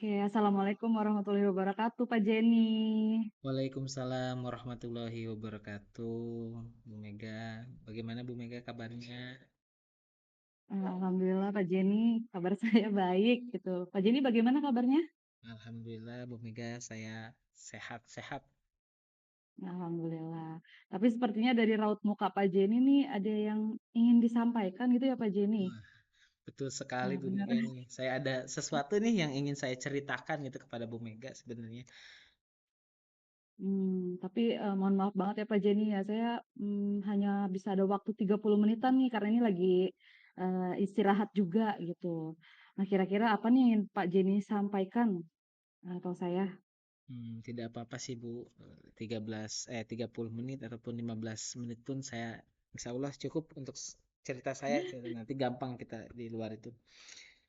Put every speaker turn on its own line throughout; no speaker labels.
Oke, assalamualaikum warahmatullahi wabarakatuh, Pak Jenny.
Waalaikumsalam warahmatullahi wabarakatuh. Bu Mega, bagaimana Bu Mega kabarnya?
Alhamdulillah, Pak Jenny, kabar saya baik gitu. Pak Jenny, bagaimana kabarnya?
Alhamdulillah Bu Mega, saya sehat-sehat.
Alhamdulillah. Tapi sepertinya dari raut muka Pak Jenny nih ada yang ingin disampaikan gitu ya, Pak Jenny.
Wah, betul sekali
Nah,
Bu
benar.
Mega nih. Saya ada sesuatu nih yang ingin saya ceritakan gitu kepada Bu Mega sebenarnya.
Tapi mohon maaf banget ya Pak Jenny ya, saya hanya bisa ada waktu 30 menitan nih karena ini lagi istirahat juga gitu. Nah, kira-kira apa nih yang ingin Pak Jenny sampaikan atau saya?
Tidak apa-apa sih Bu. 30 menit ataupun 15 menit pun saya insya Allah cukup untuk cerita saya. Nanti gampang kita di luar itu.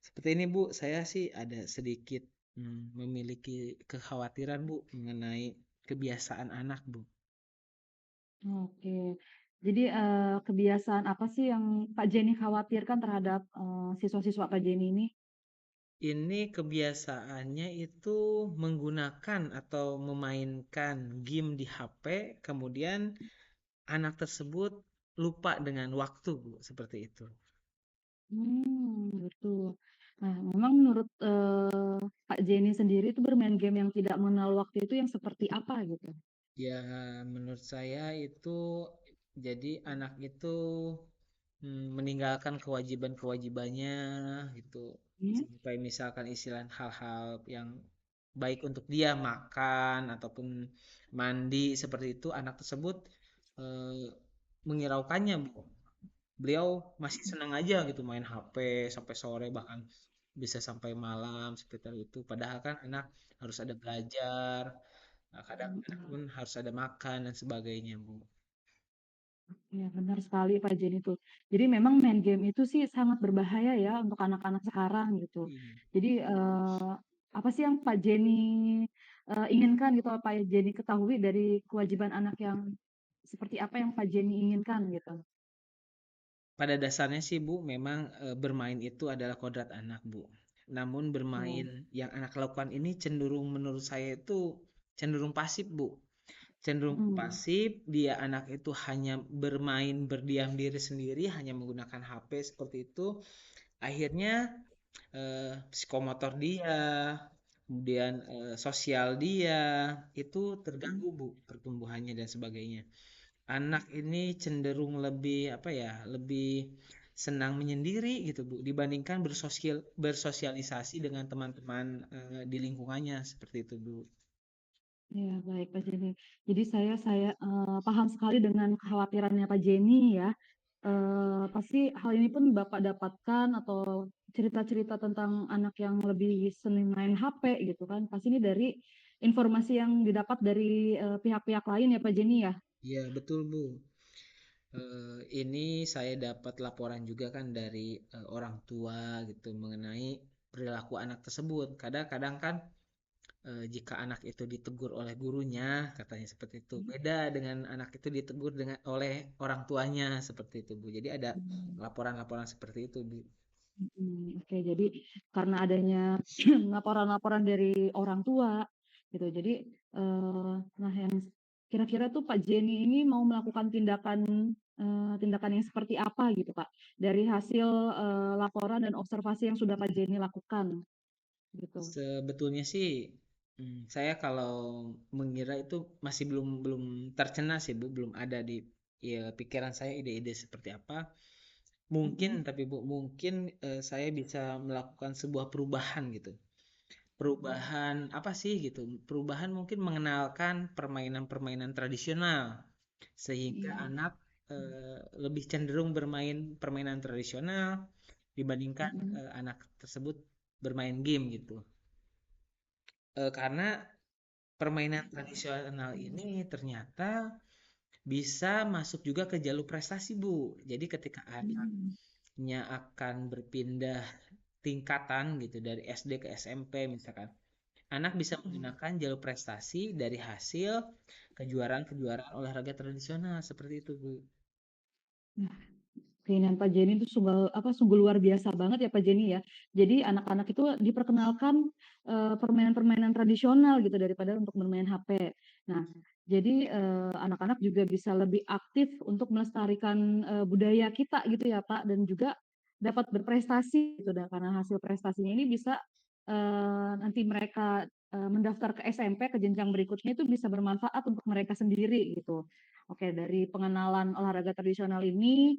Seperti ini Bu, saya sih ada sedikit memiliki kekhawatiran Bu mengenai kebiasaan anak Bu.
Oke. Jadi, kebiasaan apa sih yang Pak Jenny khawatirkan terhadap, siswa-siswa Pak Jenny ini?
Ini kebiasaannya itu menggunakan atau memainkan game di HP, kemudian anak tersebut lupa dengan waktu Bu, seperti itu.
Gitu. Nah, memang menurut, Pak Jenny sendiri itu bermain game yang tidak mengenal waktu itu yang seperti apa gitu?
Ya, menurut saya itu jadi anak itu meninggalkan kewajiban-kewajibannya gitu.
Mmm,
Sampai misalkan istilah hal-hal yang baik untuk dia makan ataupun mandi seperti itu, anak tersebut eh, mengiraukannya, Bu. Beliau masih senang aja gitu main HP sampai sore bahkan bisa sampai malam sekitar itu. Padahal kan anak harus ada belajar, kadang anak
mhm.
pun harus ada makan dan sebagainya, Bu.
Iya, benar sekali Pak Jenny tuh. Jadi memang main game itu sih sangat berbahaya ya untuk anak-anak sekarang gitu.
Iya.
Jadi, apa sih yang Pak Jenny, inginkan gitu, Pak Jenny ketahui dari kewajiban anak yang seperti apa yang Pak Jenny inginkan gitu?
Pada dasarnya sih Bu, memang bermain itu adalah kodrat anak Bu. Namun bermain
Betul.
yang anak lakukan ini cenderung menurut saya itu cenderung pasif Bu. Cenderung
Mhm,
pasif, dia anak itu hanya bermain berdiam diri sendiri, hanya menggunakan HP seperti itu. Akhirnya psikomotor dia, kemudian sosial dia itu
mhm.
terganggu Bu, pertumbuhannya dan sebagainya. Anak ini cenderung lebih apa ya, lebih senang menyendiri gitu Bu dibandingkan bersosialisasi dengan teman-teman di lingkungannya seperti itu Bu.
Iya, baik Pak Jenny. Jadi saya, paham sekali dengan kekhawatirannya Pak Jenny ya. Pasti hal ini pun Bapak dapatkan atau cerita-cerita tentang anak yang lebih sering main HP gitu kan, pasti ini dari informasi yang didapat dari, pihak-pihak lain ya Pak Jenny ya?
Iya betul Bu. Ini saya dapat laporan juga kan dari orang tua gitu mengenai perilaku anak tersebut. Kadang-kadang kan jika anak itu ditegur oleh gurunya, katanya seperti itu. Beda dengan anak itu ditegur dengan oleh orang tuanya seperti itu, Bu. Jadi ada
Mmm.
laporan-laporan seperti itu, Bu.
Oke, jadi karena adanya laporan-laporan dari orang tua gitu, jadi, nah yang kira-kira tuh Pak Jenny ini mau melakukan tindakan yang seperti apa gitu, Kak? Dari hasil, laporan dan observasi yang sudah Pak Jenny lakukan gitu?
Sebetulnya sih saya kalau mengira itu masih belum belum tercena sih, Bu. Belum ada di ya, pikiran saya ide-ide seperti apa. Mungkin
Mhm,
tapi Bu, mungkin saya bisa melakukan sebuah perubahan gitu.
mhm,
Perubahan apa sih gitu? Perubahan mungkin mengenalkan permainan-permainan tradisional sehingga
iya,
anak lebih cenderung bermain permainan tradisional dibandingkan
mhm,
anak tersebut bermain game gitu. Karena permainan tradisional ini ternyata bisa masuk juga ke jalur prestasi, Bu. Jadi ketika
mmm,
anaknya akan berpindah tingkatan gitu dari SD ke SMP misalkan. Anak bisa
mhm.
menggunakan jalur prestasi dari hasil kejuaraan-kejuaraan olahraga tradisional seperti itu, Bu.
Keinginan Pak Jenny itu sungguh luar biasa banget ya Pak Jenny ya. Jadi anak-anak itu diperkenalkan permainan-permainan tradisional gitu daripada untuk bermain HP. Nah, jadi anak-anak juga bisa lebih aktif untuk melestarikan budaya kita gitu ya Pak, dan juga dapat berprestasi gitu. Dan karena hasil prestasinya ini bisa nanti mereka mendaftar ke SMP ke jenjang berikutnya itu bisa bermanfaat untuk mereka sendiri gitu. Oke, dari pengenalan olahraga tradisional ini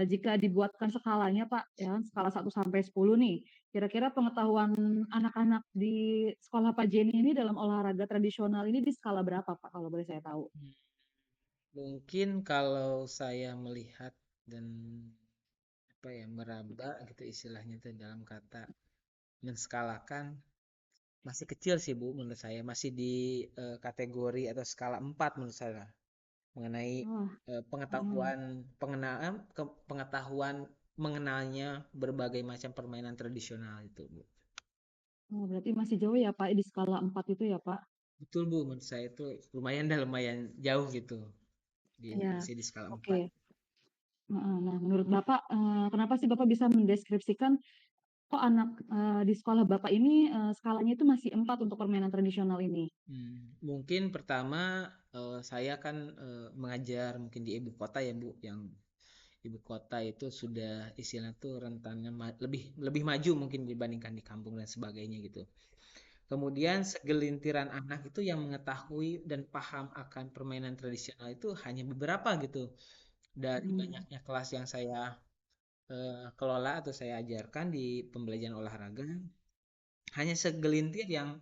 jika dibuatkan skalanya Pak, ya skala 1 sampai 10 nih, kira-kira pengetahuan anak-anak di sekolah Pak Jenny ini dalam olahraga tradisional ini di skala berapa Pak, kalau boleh saya tahu?
Hmm. Mungkin kalau saya melihat dan apa ya meraba gitu istilahnya itu dalam kata menskalakan masih kecil sih Bu menurut saya masih di kategori atau skala 4 menurut saya mengenai
Oh, mm,
pengetahuan pengenalan pengetahuan mengenalnya berbagai macam permainan tradisional itu Bu.
oh, berarti masih jauh ya Pak di skala 4 itu ya Pak?
Betul Bu, menurut saya itu lumayan jauh gitu.
Iya,
Masih di skala 4.
oke. Nah, menurut Bapak, kenapa sih Bapak bisa mendeskripsikan kok anak di sekolah Bapak ini skalanya itu masih 4 untuk permainan tradisional ini?
Mungkin pertama saya kan mengajar mungkin di ibu kota ya Bu, yang ibu kota itu sudah istilahnya tuh rentannya lebih lebih maju mungkin dibandingkan di kampung dan sebagainya gitu. Kemudian segelintiran anak itu yang mengetahui dan paham akan permainan tradisional itu hanya beberapa gitu. Dari
Hmm,
banyaknya kelas yang saya kelola atau saya ajarkan di pembelajaran olahraga, hanya segelintir yang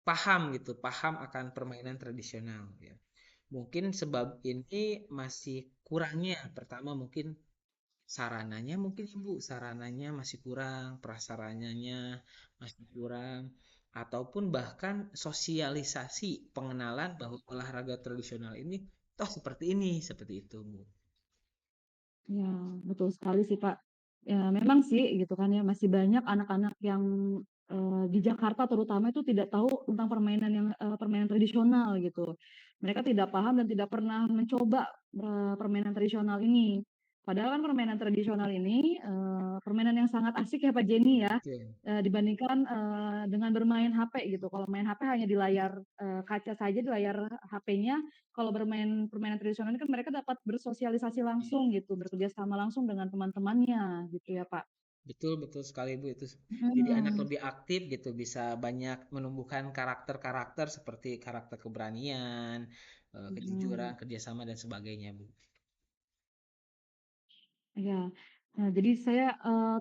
paham gitu, paham akan permainan tradisional ya. Mungkin sebab ini masih kurangnya. Pertama mungkin sarananya mungkin Ibu, sarananya masih kurang, prasarananya masih kurang, ataupun bahkan sosialisasi pengenalan bahwa olahraga tradisional ini toh seperti itu, Bu.
ya, betul sekali sih Pak. Ya, memang sih gitu kan ya, masih banyak anak-anak yang di Jakarta terutama itu tidak tahu tentang permainan tradisional gitu. Mereka tidak paham dan tidak pernah mencoba permainan tradisional ini. Padahal kan permainan tradisional ini permainan yang sangat asik ya Pak Jenny ya,
Betul.
dibandingkan dengan bermain HP gitu. Kalau main HP hanya di layar kaca saja, di layar HP-nya. Kalau bermain permainan tradisional ini kan mereka dapat bersosialisasi langsung gitu, bekerja sama langsung dengan teman-temannya gitu ya Pak.
Betul, betul sekali Bu itu. Jadi anak
Hmm,
lebih aktif gitu, bisa banyak menumbuhkan karakter-karakter seperti karakter keberanian, kejujuran,
hmm.
kerjasama dan sebagainya Bu.
Iya. Nah, jadi saya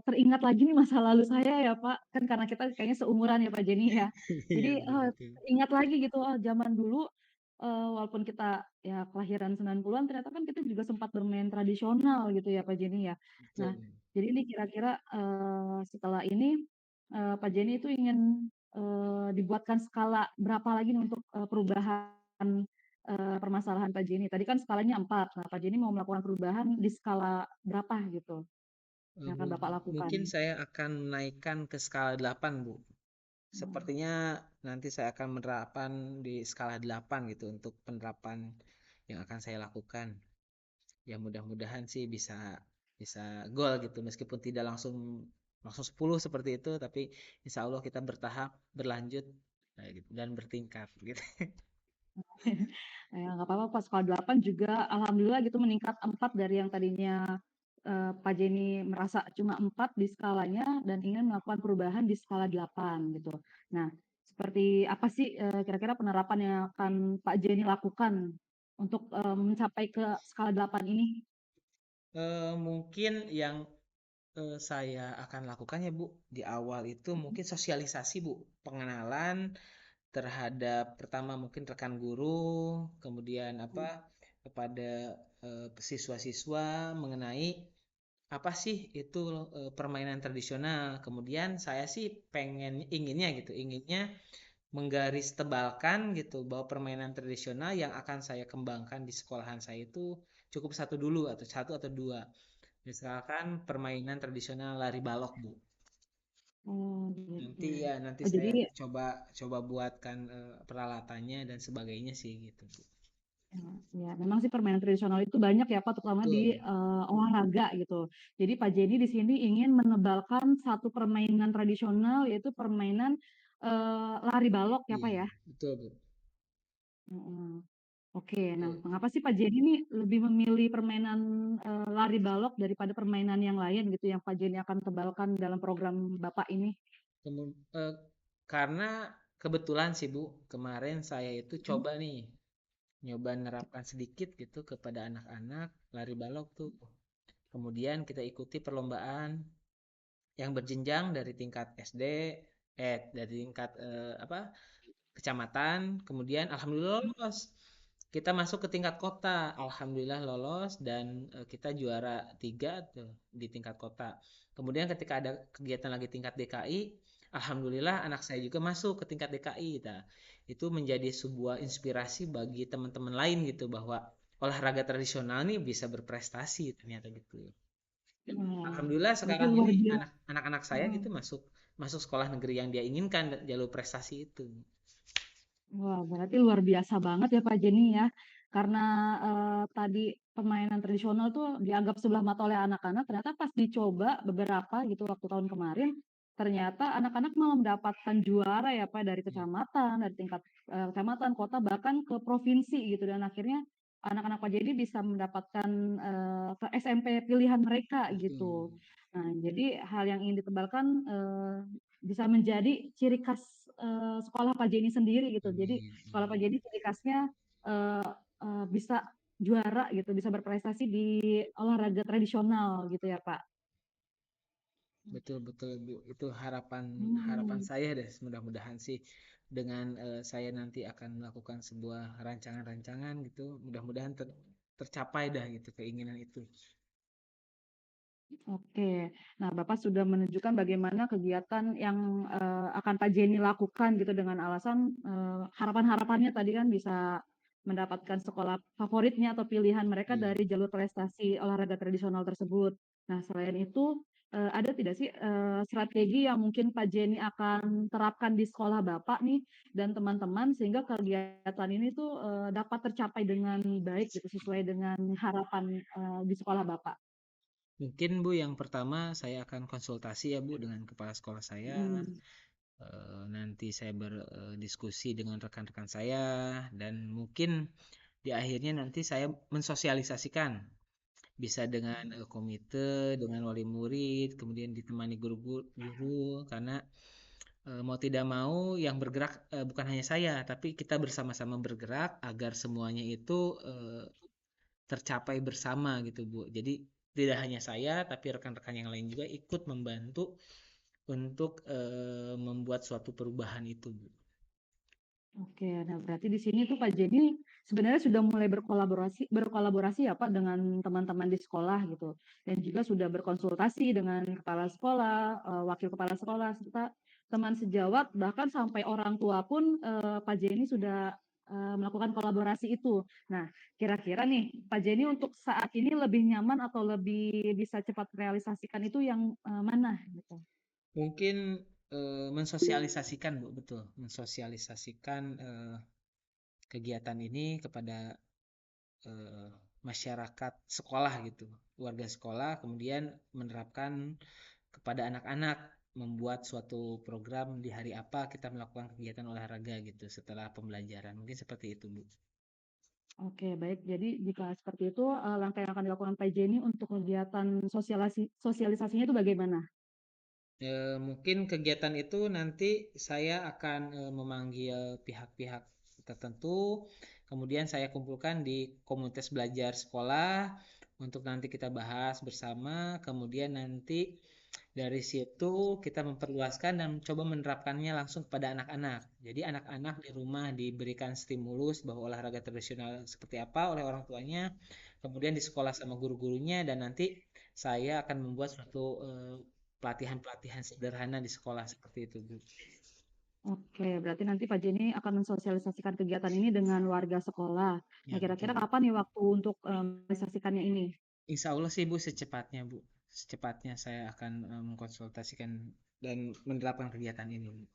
teringat lagi nih masa lalu saya ya Pak, kan karena kita kayaknya seumuran ya Pak Jenny ya. Jadi
Iya Bu, betul.
ingat lagi gitu, oh zaman dulu walaupun kita ya kelahiran 90-an ternyata kan kita juga sempat bermain tradisional gitu ya Pak Jenny ya. Nah,
Betul.
jadi ini kira-kira setelah ini Pak Jenny itu ingin dibuatkan skala berapa lagi nih untuk perubahan permasalahan Pak Jenny. Tadi kan skalanya 4. Nah, Pak Jenny mau melakukan perubahan di skala berapa gitu yang akan Bapak lakukan?
Mungkin saya akan menaikkan ke skala 8 Bu.
Hmm.
Sepertinya nanti saya akan menerapkan di skala 8 gitu untuk penerapan yang akan saya lakukan. Ya mudah-mudahan sih bisa bisa gol gitu meskipun tidak langsung langsung 10 seperti itu tapi insya Allah kita bertahap berlanjut gitu, dan bertingkat gitu.
Ya, nggak apa-apa, pas skala 8 juga alhamdulillah gitu meningkat 4 dari yang tadinya Pak Jenny merasa cuma 4 di skalanya dan ingin melakukan perubahan di skala 8 gitu. Nah, seperti apa sih kira-kira penerapan yang akan Pak Jenny lakukan untuk mencapai ke skala 8 ini?
Mungkin yang saya akan lakukan ya Bu di awal itu mungkin sosialisasi Bu, pengenalan terhadap pertama mungkin rekan guru, kemudian apa kepada siswa-siswa mengenai apa sih itu permainan tradisional. Kemudian saya sih inginnya gitu, inginnya menggaris tebalkan gitu bahwa permainan tradisional yang akan saya kembangkan di sekolahan saya itu cukup satu dulu atau satu atau dua. Misalkan permainan tradisional lari balok, Bu.
Oh, gitu.
Nanti
Oh,
saya
jadi
coba coba buatkan peralatannya dan sebagainya sih gitu, Bu.
Ya, memang sih permainan tradisional itu banyak ya Pak, terutama di
Betul.
olahraga gitu. Jadi Pak Jenny di sini ingin menebalkan satu permainan tradisional, yaitu permainan lari balok ya Pak
Iya,
ya.
betul, Bu.
Mm-mm. Oke, nah
Betul.
mengapa sih Pak Jenny ini lebih memilih permainan lari balok daripada permainan yang lain gitu yang Pak Jenny akan tebalkan dalam program Bapak ini?
Kemu- eh, karena kebetulan sih Bu, kemarin saya itu
Hmm?
coba nih, nyoba nerapkan sedikit gitu kepada anak-anak lari balok tuh. Kemudian kita ikuti perlombaan yang berjenjang dari tingkat SD, dari tingkat kecamatan, kemudian alhamdulillah lolos. Kita masuk ke tingkat kota, alhamdulillah lolos dan kita juara 3 tuh di tingkat kota. Kemudian ketika ada kegiatan lagi tingkat DKI, alhamdulillah anak saya juga masuk ke tingkat DKI. Nah, itu menjadi sebuah inspirasi bagi teman-teman lain gitu bahwa olahraga tradisional nih bisa berprestasi ternyata gitu.
Wah,
Alhamdulillah
berarti
sekarang
luar
ini
biasa.
anak-anak saya gitu masuk masuk sekolah negeri yang dia inginkan jalur prestasi itu.
Wah, berarti luar biasa banget ya Pak Jenny ya. Karena tadi permainan tradisional tuh dianggap sebelah mata oleh anak-anak, ternyata pas dicoba beberapa gitu waktu tahun kemarin, ternyata anak-anak malah mendapatkan juara ya Pak dari
Iya,
kecamatan, dari tingkat kecamatan, kota, bahkan ke provinsi gitu. Dan akhirnya anak-anak Pak Jenny bisa mendapatkan ke SMP pilihan mereka
betul.
gitu. Nah, jadi hal yang ingin ditebalkan bisa menjadi ciri khas sekolah Pak Jenny sendiri gitu. Jadi
Amin,
sekolah Pak
amin.
Jenny ciri khasnya eh, bisa juara gitu, bisa berprestasi di olahraga tradisional gitu ya Pak.
Betul betul Bu. Itu harapan harapan
Hmm.
saya deh mudah-mudahan sih dengan saya nanti akan melakukan sebuah rancangan-rancangan gitu, mudah-mudahan tercapai dah gitu keinginan itu.
Oke, nah Bapak sudah menunjukkan bagaimana kegiatan yang akan Pak Jenny lakukan gitu dengan alasan harapan-harapannya tadi kan bisa mendapatkan sekolah favoritnya atau pilihan mereka
Iya.
dari jalur prestasi olahraga tradisional tersebut. Nah, selain itu ada tidak sih strategi yang mungkin Pak Jenny akan terapkan di sekolah Bapak nih dan teman-teman sehingga kegiatan ini tuh dapat tercapai dengan baik gitu sesuai dengan harapan di sekolah Bapak?
Mungkin Bu yang pertama saya akan konsultasi ya Bu dengan kepala sekolah saya.
Hmm.
Nanti saya berdiskusi dengan rekan-rekan saya dan mungkin di akhirnya nanti saya mensosialisasikan bisa dengan komite, dengan wali murid, kemudian ditemani guru-guru karena mau tidak mau yang bergerak bukan hanya saya, tapi kita bersama-sama bergerak agar semuanya itu tercapai bersama gitu Bu. Jadi tidak hanya saya, tapi rekan-rekan yang lain juga ikut membantu untuk membuat suatu perubahan itu Bu.
Oke, nah berarti di sini tuh Pak Jenny sebenarnya sudah mulai berkolaborasi ya Pak dengan teman-teman di sekolah gitu, dan juga sudah berkonsultasi dengan kepala sekolah, wakil kepala sekolah, serta teman sejawat, bahkan sampai orang tua pun Pak Jenny sudah melakukan kolaborasi itu. Nah, kira-kira nih Pak Jenny untuk saat ini lebih nyaman atau lebih bisa cepat realisasikan itu yang mana gitu?
Mungkin mensosialisasikan Bu, betul. Mensosialisasikan kegiatan ini kepada eh, masyarakat sekolah gitu, warga sekolah, kemudian menerapkan kepada anak-anak membuat suatu program di hari apa kita melakukan kegiatan olahraga gitu setelah pembelajaran. Mungkin seperti itu, Bu.
Oke, baik. Jadi jika seperti itu, langkah yang akan dilakukan Pak Jenny untuk kegiatan sosialisasinya itu bagaimana?
Mungkin kegiatan itu nanti saya akan memanggil pihak-pihak tertentu, kemudian saya kumpulkan di komunitas belajar sekolah untuk nanti kita bahas bersama, kemudian nanti dari situ kita memperluaskan dan coba menerapkannya langsung kepada anak-anak. Jadi anak-anak di rumah diberikan stimulus bahwa olahraga tradisional seperti apa oleh orang tuanya, kemudian di sekolah sama guru-gurunya dan nanti saya akan membuat suatu pelatihan-pelatihan sederhana di sekolah seperti itu, Bu.
Oke, berarti nanti Pak Jenny akan mensosialisasikan kegiatan ini dengan warga sekolah. Nah,
Ya, betul,
kira-kira
Bu.
kapan nih waktu untuk mensosialisasikannya ini?
Insya Allah sih, Bu, secepatnya, Bu. Secepatnya saya akan mengkonsultasikan dan menerapkan kegiatan ini, Bu.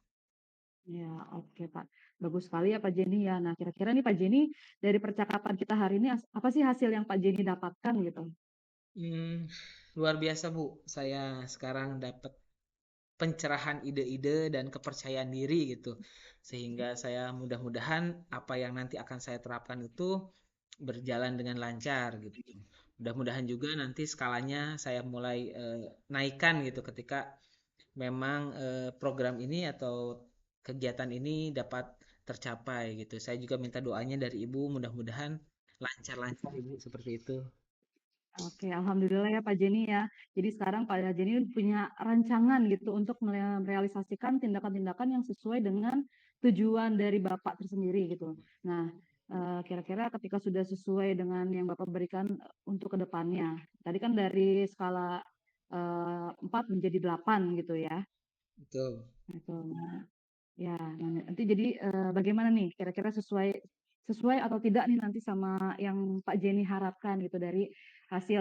Ya, oke Pak. Bagus sekali ya Pak Jenny ya. Nah, kira-kira nih Pak Jenny, dari percakapan kita hari ini apa sih hasil yang Pak Jenny dapatkan gitu?
Hmm, luar biasa Bu, saya sekarang dapat pencerahan ide-ide dan kepercayaan diri gitu. Sehingga saya mudah-mudahan apa yang nanti akan saya terapkan itu berjalan dengan lancar gitu. Mudah-mudahan juga nanti skalanya saya mulai naikkan gitu ketika memang program ini atau kegiatan ini dapat tercapai gitu. Saya juga minta doanya dari Ibu, mudah-mudahan lancar-lancar Ibu seperti itu.
Oke, alhamdulillah ya Pak Jenny ya. Jadi sekarang Pak Jenny punya rancangan gitu untuk merealisasikan tindakan-tindakan yang sesuai dengan tujuan dari Bapak tersendiri gitu. Nah, kira-kira ketika sudah sesuai dengan yang Bapak berikan untuk kedepannya, tadi kan dari skala 4 menjadi 8 gitu ya.
Betul.
Gitu. Nah, ya, nah, nanti jadi bagaimana nih kira-kira sesuai sesuai atau tidak nih nanti sama yang Pak Jenny harapkan gitu dari hasil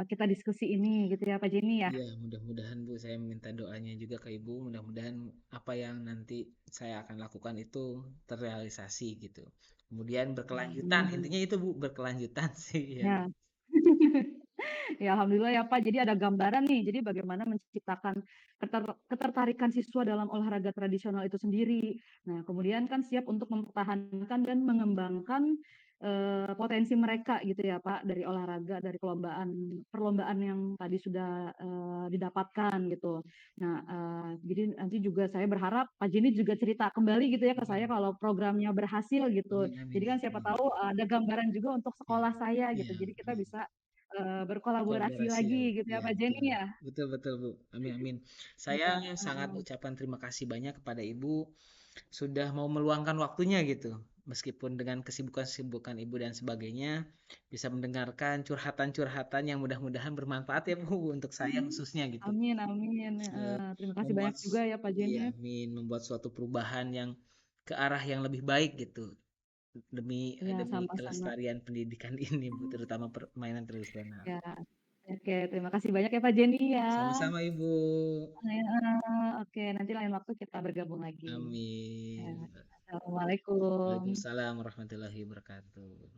kita diskusi ini gitu ya Pak Jenny ya.
Iya, mudah-mudahan Bu, saya minta doanya juga ke Ibu, mudah-mudahan apa yang nanti saya akan lakukan itu terrealisasi gitu. Kemudian berkelanjutan,
Amin.
intinya itu Bu, berkelanjutan sih ya.
Ya. Ya, alhamdulillah ya Pak. Jadi ada gambaran nih. Jadi bagaimana menciptakan ketertarikan siswa dalam olahraga tradisional itu sendiri. Nah, kemudian kan siap untuk mempertahankan dan mengembangkan potensi mereka gitu ya Pak dari olahraga, dari perlombaan yang tadi sudah didapatkan gitu. Nah, jadi nanti juga saya berharap Pak Jenny juga cerita kembali gitu ya ke saya
Amin.
kalau programnya berhasil gitu.
Amin,
Jadi
amin.
kan siapa
Amin.
tahu ada gambaran juga untuk
Iya,
sekolah saya gitu.
iya,
Jadi kita
amin.
bisa berkolaborasi
Kolaborasi ya
lagi
Bu.
gitu ya
Iya,
Pak
betul.
Jenny ya.
Betul, betul Bu. Amin, amin. Saya
Iya,
sangat
heeh.
ucapan terima kasih banyak kepada Ibu sudah mau meluangkan waktunya gitu. Meskipun dengan kesibukan-kesibukan ibu dan sebagainya, bisa mendengarkan curhatan-curhatan yang mudah-mudahan bermanfaat ya Bu untuk saya khususnya gitu.
Amin, amin.
Eh,
Terima kasih banyak
membuat
juga ya Pak Jenny.
iya, amin, membuat suatu perubahan yang ke arah yang lebih baik gitu demi
Ya,
demi
sama-sama.
kelestarian pendidikan ini Bu, terutama permainan tradisional.
Ya, oke. Terima kasih banyak ya Pak Jenny ya.
Sama-sama Ibu.
Oke, nanti lain waktu kita bergabung lagi. Ya,
Amin.
Assalamualaikum.
Waalaikumsalam warahmatullahi wabarakatuh.